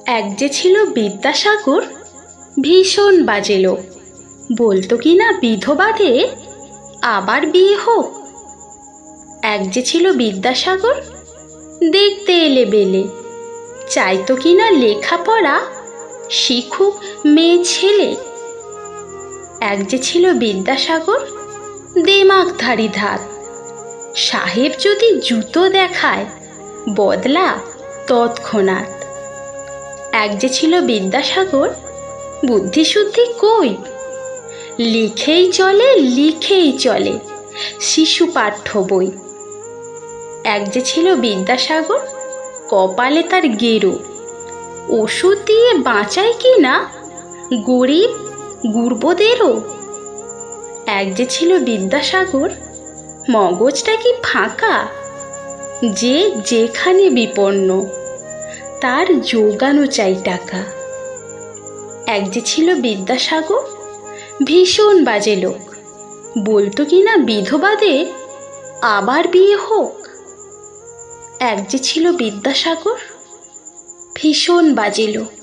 এক যে ছিল বিদ্যাসাগর, ভীষণ বাজে লোক। বলতো কিনা বিধবাদের আবার বিয়ে হোক। এক যে ছিল বিদ্যাসাগর, দেখতে এলে বেলে, চাইতো কিনা লেখাপড়া শিখুক মেয়ে ছেলে। এক যে ছিল বিদ্যাসাগর, দেমাগধারী ধাত, সাহেব যদি জুতো দেখায় বদলা তৎক্ষণাৎ। এক যে ছিল বিদ্যাসাগর, বুদ্ধিশুদ্ধি কই, লিখেই চলে লিখেই চলে শিশু পাঠ্য বই। এক যে ছিল বিদ্যাসাগর, কপালে তার গেরো, ওষুধ দিয়ে বাঁচায় কিনা গরিব গুরবদেরও। এক যে ছিল বিদ্যাসাগর, মগজটা কি ফাঁকা, যে যেখানে বিপন্ন তার জোগানো চাই টাকা। এক যে ছিল বিদ্যাসাগর, ভীষণ বাজে লোক। বলতো কিনা বিধবাদের আবার বিয়ে হোক। এক যে ছিল বিদ্যাসাগর, ভীষণ বাজে লোক।